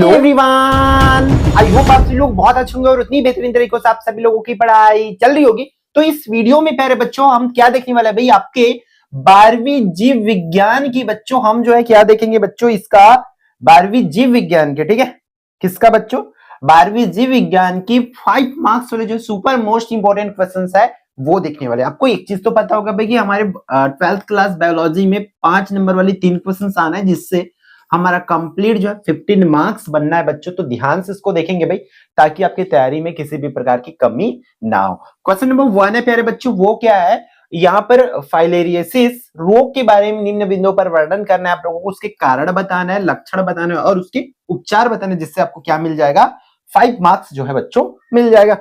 Hello everyone, I hope आप सभी लोग बहुत अच्छे होंगे और उतनी बेहतरीन तरीके से आप सभी लोगों की पढ़ाई चल रही होगी। तो इस वीडियो में प्यारे बच्चों हम क्या देखने वाले हैं भाई, आपके 12वीं जीव विज्ञान की बच्चों हम जो है क्या देखेंगे बच्चों, इसका 12वीं जीव विज्ञान के, ठीक है, किसका बच्चों, 12वीं जीव विज्ञान की 5 मार्क्स वाले जो सुपर मोस्ट इंपोर्टेंट क्वेश्चंस है वो देखने वाले। आपको एक चीज तो पता होगा भाई कि हमारे 12th क्लास बायोलॉजी में 5 नंबर वाली 3 क्वेश्चंस आना है, जिससे हमारा कंप्लीट जो है 15 मार्क्स बनना है बच्चों। तो ध्यान से इसको देखेंगे भाई, ताकि आपकी तैयारी में किसी भी प्रकार की कमी ना हो। क्वेश्चन नंबर 1 है प्यारे बच्चों, वो क्या है, यहाँ पर फाइलेरियसिस रोग के बारे में निम्न बिंदुओं पर वर्णन करना है आप लोगों को, उसके कारण बताना है, लक्षण बताना है और उसके उपचार बताना है, जिससे आपको क्या मिल जाएगा, 5 मार्क्स जो है बच्चों मिल जाएगा।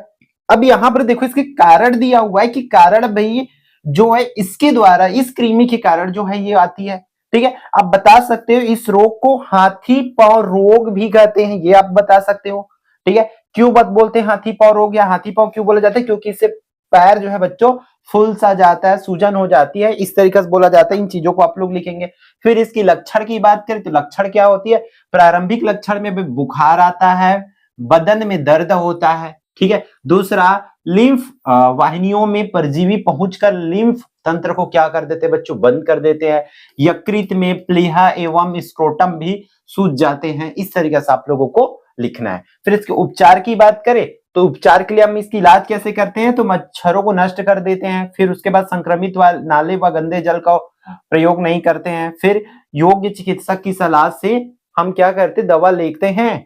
अब यहाँ पर देखो इसके कारण दिया हुआ है कि कारण भाई जो है इसके द्वारा, इस कृमि के कारण जो है ये आती है, ठीक है। आप बता सकते हो इस रोग को हाथी पांव रोग भी कहते हैं, ये आप बता सकते हो, ठीक है। क्यों बात बोलते हैं हाथी पांव रोग या हाथी पांव क्यों बोला जाता है, क्योंकि इससे पैर जो है बच्चों फूल सा जाता है, सूजन हो जाती है, इस तरीके से बोला जाता है। इन चीजों को आप लोग लिखेंगे। फिर इसकी लक्षण की बात करें तो लक्षण क्या होती है, प्रारंभिक लक्षण में बुखार आता है, बदन में दर्द होता है, ठीक है। दूसरा, लिम्फ वाहिनियों में परजीवी पहुंचकर लिम्फ तंत्र को क्या कर देते हैं बच्चों, बंद कर देते हैं। यकृत में प्लीहा एवं स्क्रोटम भी सूज जाते हैं। इस तरीके से आप लोगों को लिखना है। फिर इसके उपचार की बात करें तो उपचार के लिए हम इसकी इलाज कैसे करते हैं, तो मच्छरों को नष्ट कर देते हैं। फिर उसके बाद संक्रमित नाले व गंदे जल का प्रयोग नहीं करते हैं। फिर योग्य चिकित्सक की सलाह से हम क्या करते, दवा लेते हैं,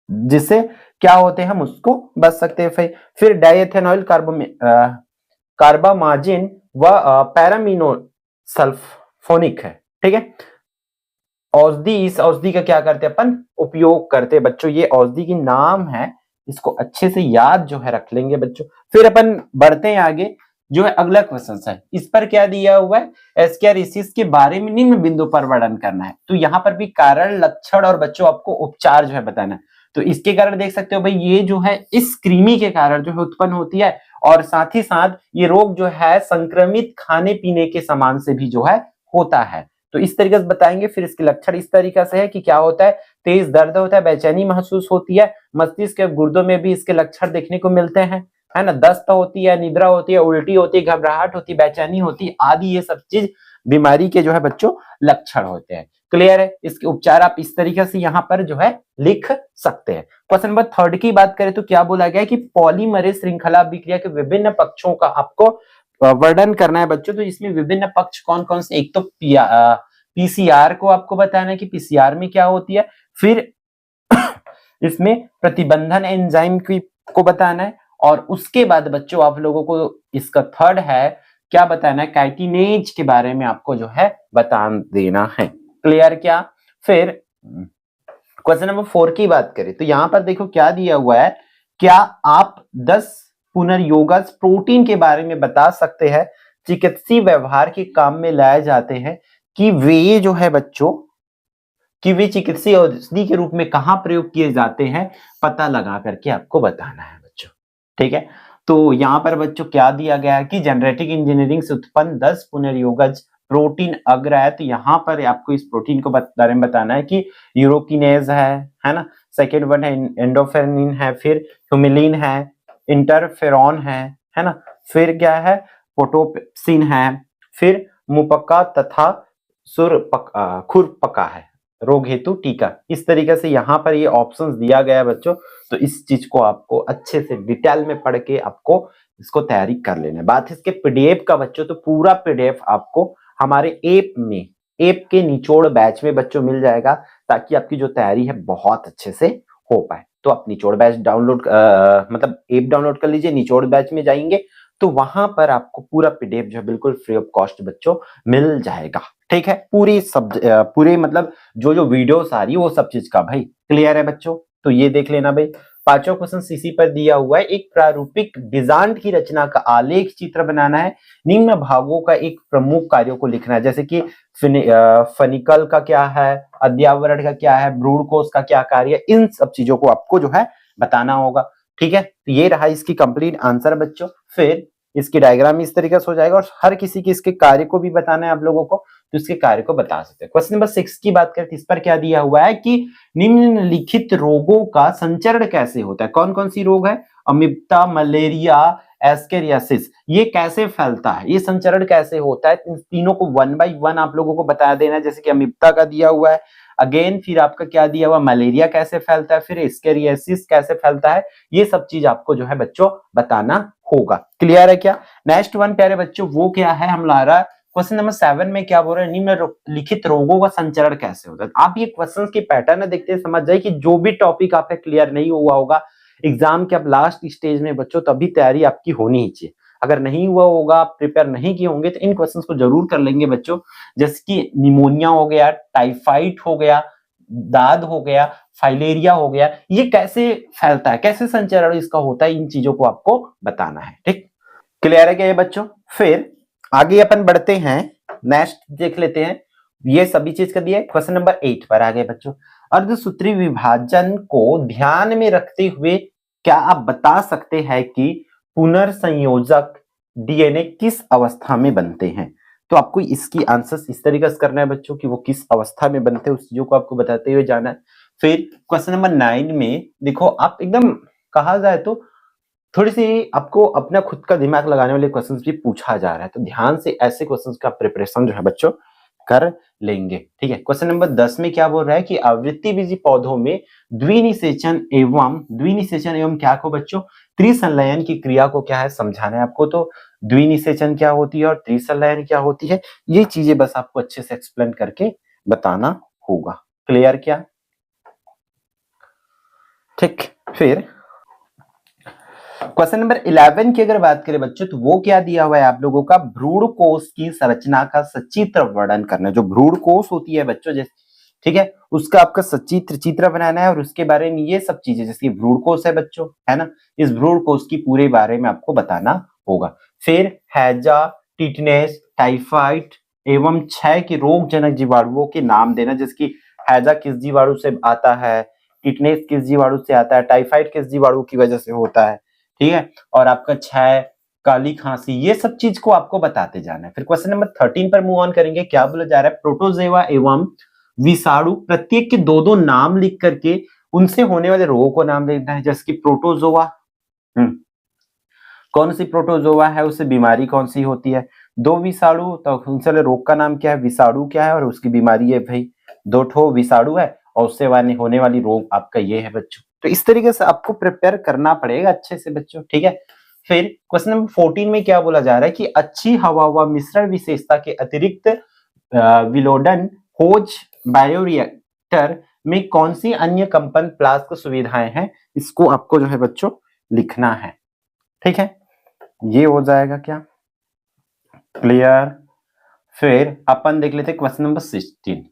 जिससे क्या होते हैं, हम उसको बच सकते हैं। फिर डाइएथेनॉइल कार्बामाजिन व पैरामिनो सल्फोनिक है, ठीक है। औषधि, इस औषधि का क्या करते हैं अपन, उपयोग करते हैं बच्चों। ये औषधि की नाम है, इसको अच्छे से याद जो है रख लेंगे बच्चों। फिर अपन बढ़ते हैं आगे, जो है अगला क्वेश्चन है, इस पर क्या दिया हुआ है, एस्केरिसिस के बारे में निम्न बिंदु पर वर्णन करना है। तो यहाँ पर भी कारण, लक्षण और बच्चों आपको उपचार जो है बताना है। तो इसके कारण देख सकते हो भाई, ये जो है इस कृमि के कारण जो है उत्पन्न होती है, और साथ ही साथ ये रोग जो है संक्रमित खाने पीने के सामान से भी जो है होता है। तो इस तरीके से बताएंगे। फिर इसके लक्षण इस तरीके से है कि क्या होता है, तेज दर्द होता है, बेचैनी महसूस होती है, मस्तिष्क के गुर्दों में भी इसके लक्षण देखने को मिलते हैं, है ना। दस्त होती है, निद्रा होती है, उल्टी होती है, घबराहट होती है, बेचैनी होती है आदि, ये सब चीज बीमारी के जो है बच्चों लक्षण होते हैं। क्लियर है। इसके उपचार आप इस तरीके से यहाँ पर जो है लिख सकते हैं। क्वेश्चन नंबर 3 की बात करें तो क्या बोला गया है कि पॉलीमरेज श्रृंखला अभिक्रिया के विभिन्न पक्षों का आपको वर्णन करना है बच्चों। तो इसमें विभिन्न पक्ष कौन कौन से, एक तो पीसीआर को आपको बताना है कि पीसीआर में क्या होती है। फिर इसमें प्रतिबंधन एंजाइम को बताना है, और उसके बाद बच्चों आप लोगों को इसका थर्ड है क्या बताना है, काइटिनेज के बारे में आपको जो है बता देना है। क्लियर क्या। फिर क्वेश्चन नंबर 4 की बात करें तो यहां पर देखो क्या दिया हुआ है, क्या आप 10 पुनर्योगज प्रोटीन के बारे में बता सकते हैं, चिकित्सीय व्यवहार के काम में लाए जाते हैं, कि वे जो है बच्चों, कि वे चिकित्सीय औषधि के रूप में कहां प्रयोग किए जाते हैं, पता लगा करके आपको बताना है बच्चों, ठीक है। तो यहाँ पर बच्चों क्या दिया गया है कि जेनेटिक इंजीनियरिंग से उत्पन्न 10 पुनर्योगज प्रोटीन अग्र है। तो यहाँ पर आपको इस प्रोटीन को बारे में बताना है कि यूरोकिनेज है ना। सेकेंड वन है एंडोफेनिन है, फिर ह्यूमिलिन है, इंटरफेरॉन है ना। फिर क्या है, पोटोप्सिन है, फिर मुपक्का तथा खुरपका है, रोग हेतु टीका। इस तरीके से यहाँ पर ये ऑप्शंस दिया गया है बच्चों। तो इस चीज को आपको अच्छे से डिटेल में पढ़ के आपको इसको तैयारी कर लेना है। बात इसके पीडीएफ का बच्चों, तो पूरा पीडीएफ आपको हमारे ऐप के निचोड़ बैच में बच्चों मिल जाएगा, ताकि आपकी जो तैयारी है बहुत अच्छे से हो पाए। तो आप निचोड़ बैच डाउनलोड मतलब ऐप डाउनलोड कर लीजिए, निचोड़ बैच में जाएंगे तो वहां पर आपको पूरा पीडीएफ जो है बिल्कुल फ्री ऑफ कॉस्ट बच्चों मिल जाएगा, ठीक है। पूरे मतलब जो जो वीडियोस आ रही है वो सब चीज का भाई क्लियर है बच्चों। तो ये देख लेना भाई। 5वां क्वेश्चन सीसी पर दिया हुआ है, एक प्रारूपिक डिजाइन की रचना का आलेख चित्र बनाना है, निम्न भागों का एक प्रमुख कार्यों को लिखना है, जैसे कि फनिकल का क्या है, अध्यावरण का क्या है, भ्रूण कोश का क्या कार्य है, इन सब चीजों को आपको जो है बताना होगा, ठीक है। तो ये रहा इसकी कंप्लीट आंसर बच्चों। फिर इसकी डायग्राम इस तरीके से हो जाएगा और हर किसी के इसके कार्य को भी बताना है आप लोगों को, तो इसके कार्य को बता सकते हैं। क्वेश्चन नंबर 6 की बात करें तो इस पर क्या दिया हुआ है कि निम्नलिखित रोगों का संचरण कैसे होता है। कौन कौन सी रोग है? अमीबा, मलेरिया, एस्केरियासिस, ये कैसे फैलता है, ये संचरण कैसे होता है, इन तीनों को वन बाय वन आप लोगों को बता देना है। जैसे कि अमीबा का दिया हुआ है, अगेन फिर आपका क्या दिया हुआ, मलेरिया कैसे फैलता है, फिर एस्केरियासिस कैसे फैलता है, ये सब चीज आपको जो है बच्चों बताना होगा। क्लियर है क्या? नेक्स्ट वन प्यारे बच्चों वो क्या है हमारा क्वेश्चन नंबर 7 में क्या बोल रहे हैं, निम्नलिखित रोगों का संचरण कैसे होता है। आप ये क्वेश्चंस की पैटर्न देखते हैं समझ जाए कि जो भी टॉपिक आपका क्लियर नहीं हुआ होगा एग्जाम के अब लास्ट स्टेज में बच्चों, तभी तैयारी आपकी होनी ही चाहिए। अगर नहीं हुआ होगा, आप प्रिपेयर नहीं किए होंगे तो इन क्वेश्चंस को जरूर कर लेंगे बच्चों। जैसे कि निमोनिया हो गया, टाइफाइड हो गया, दाद हो गया, फाइलेरिया हो गया, ये कैसे फैलता है, कैसे संचरण इसका होता है, इन चीजों को आपको बताना है। ठीक, क्लियर है क्या ये बच्चों? फिर आगे अपन बढ़ते हैं, नेक्स्ट देख लेते हैं। ये सभी चीज का दिया है। क्वेश्चन नंबर 8 पर आ गए बच्चों। अर्धसूत्री विभाजन को ध्यान में रखते हुए क्या आप बता सकते हैं कि पुनर्संयोजक डीएनए किस अवस्था में बनते हैं? तो आपको इसकी आंसर्स इस तरीके से करना है बच्चों कि वो किस अवस्था में बनते हैं, उस चीजों को आपको बताते हुए जाना है। फिर क्वेश्चन नंबर 9 में देखो, आप एकदम कहा जाए तो थोड़ी सी आपको अपना खुद का दिमाग लगाने वाले क्वेश्चंस भी पूछा जा रहा है, तो ध्यान से ऐसे क्वेश्चंस का प्रिपरेशन जो है बच्चों कर लेंगे। ठीक है, क्वेश्चन नंबर 10 में क्या बोल रहा है कि आवृत्तिबीजी पौधों में द्विनिषेचन एवं क्या को बच्चों, त्रिसंलयन की क्रिया को क्या है समझाना है आपको। तो द्विनिषेचन क्या होती है और त्रिसंलयन क्या होती है, ये चीजें बस आपको अच्छे से एक्सप्लेन करके बताना होगा। क्लियर क्या? ठीक, फिर क्वेश्चन नंबर 11 की अगर बात करें बच्चों तो वो क्या दिया हुआ है आप लोगों का, भ्रूण कोश की संरचना का सचित्र वर्णन करना है। जो भ्रूण कोश होती है बच्चों, जैसे ठीक है, उसका आपका सचित्र चित्र बनाना है और उसके बारे में ये सब चीजें, जैसे भ्रूण कोश है बच्चों, है ना, इस भ्रूण कोश की पूरे बारे में आपको बताना होगा। फिर हैजा, टिटनेस, टाइफाइड एवं क्षय के रोगजनक जीवाणुओं के नाम देना, जैसे कि हैजा किस जीवाणु से आता है, टिटनेस किस जीवाणु से आता है, टाइफाइड किस जीवाणु की वजह से होता है, ठीक है, और आपका क्षय, काली खांसी, ये सब चीज को आपको बताते जाना है। फिर क्वेश्चन नंबर 13 पर मूव ऑन करेंगे। क्या बोला जा रहा है, प्रोटोजोआ एवं विषाणु प्रत्येक के दो दो नाम लिख करके उनसे होने वाले रोगों को नाम लिखना है। जैसे कि प्रोटोजोआ, कौन सी प्रोटोजोआ है, उससे बीमारी कौन सी होती है। दो विषाणु, तो उनसे वाले रोग का नाम क्या है, विषाणु क्या है और उसकी बीमारी है भाई, दो ठो विषाणु है और उससे होने वाली रोग आपका ये है बच्चों। तो इस तरीके से आपको प्रिपेयर करना पड़ेगा अच्छे से बच्चों। ठीक है, फिर क्वेश्चन नंबर 14 में क्या बोला जा रहा है कि अच्छी हवा व मिश्रण विशेषता के अतिरिक्त विलोडन होज बायोरिएक्टर में कौन सी अन्य कंपन फ्लास्क सुविधाएं हैं, इसको आपको जो है बच्चों लिखना है। ठीक है, ये हो जाएगा क्या, क्लियर? फिर अपन देख लेते क्वेश्चन नंबर 16।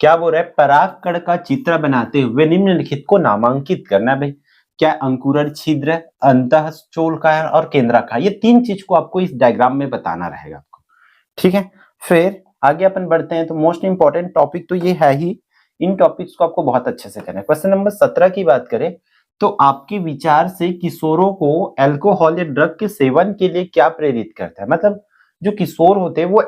क्या बोल रहा है, परागकण का चित्र बनाते हुए निम्नलिखित को नामांकित करना है भाई। क्या अंकुरण छिद्र, अंतःचोलकाय और केंद्राकाय, ये तीन चीज को आपको इस डायग्राम में बताना रहेगा आपको। ठीक है, फिर आगे अपन बढ़ते हैं। तो मोस्ट इंपॉर्टेंट टॉपिक तो ये है ही, इन टॉपिक्स को आपको बहुत अच्छे से करना है। क्वेश्चन नंबर 17 की बात करें तो आपके विचार से किशोरों को अल्कोहल या ड्रग के सेवन के लिए क्या प्रेरित करता है, मतलब जो किशोर होते हैं वो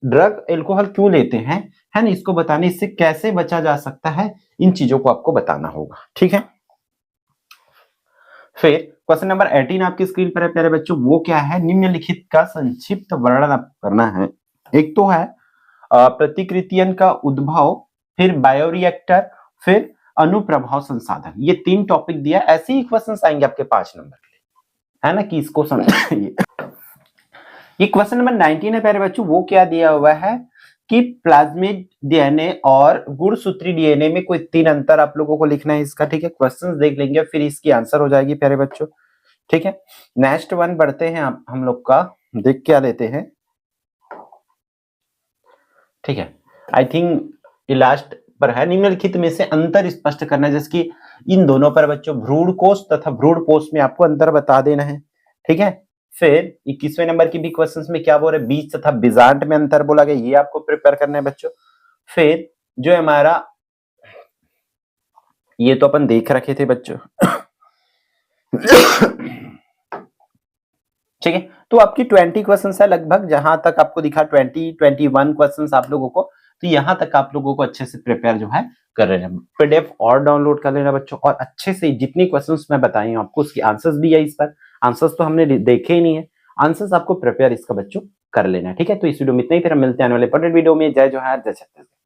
ड्रग अल्कोहल क्यों लेते हैं, है ना, इसको बताने, इससे कैसे बचा जा सकता है, इन चीजों को आपको बताना होगा। ठीक है, फिर क्वेश्चन नंबर 18 आपकी स्क्रीन पर है प्यारे बच्चों। वो क्या है, निम्नलिखित का संक्षिप्त वर्णन आपको करना है। एक तो है प्रतिकृतियन का उद्भव, फिर बायोरिएक्टर, फिर अनुप्रभाव संसाधन, ये तीन टॉपिक दिया। ऐसे ही क्वेश्चन आएंगे आपके 5 नंबर के लिए, है ना, कि इसको समझिए। ये क्वेश्चन नंबर 19 है प्यारे बच्चों। वो क्या दिया हुआ है कि प्लाज्मिड डीएनए और गुणसूत्री डीएनए में कोई 3 अंतर आप लोगों को लिखना है इसका। ठीक है, क्वेश्चंस देख लेंगे फिर इसकी आंसर हो जाएगी प्यारे बच्चों। ठीक है, नेक्स्ट वन बढ़ते हैं हम लोग का, देख क्या लेते हैं। ठीक है, आई थिंक ये लास्ट पर है, निम्नलिखित में से अंतर स्पष्ट करना है, जैसे कि इन दोनों पर बच्चों भ्रूणकोश तथा भ्रूणपोष में आपको अंतर बता देना है। ठीक है, फिर 21वें नंबर की भी क्वेश्चंस में क्या बोल रहे, बीज तथा बीजांड में अंतर बोला गया, ये आपको प्रिपेयर करना है बच्चों। फिर जो हमारा, ये तो अपन देख रखे थे बच्चों। ठीक है, तो आपकी 20 क्वेश्चन है लगभग, जहां तक आपको दिखा 21 क्वेश्चन आप लोगों को, तो यहाँ तक आप लोगों को अच्छे से प्रिपेयर जो है कर लेना। पीडीएफ और डाउनलोड कर लेना बच्चों, और अच्छे से जितनी क्वेश्चंस मैं बताई हूँ आपको उसकी आंसर्स भी है इस पर। आंसर्स तो हमने देखे ही नहीं है, आंसर्स आपको प्रिपेयर इसका बच्चों कर लेना है। ठीक है, तो इस वीडियो में इतना ही, फिर हम मिलते हैं आने वाले इंपॉर्टेंट वीडियो में। जय जोहार, जय छत्तीसगढ़।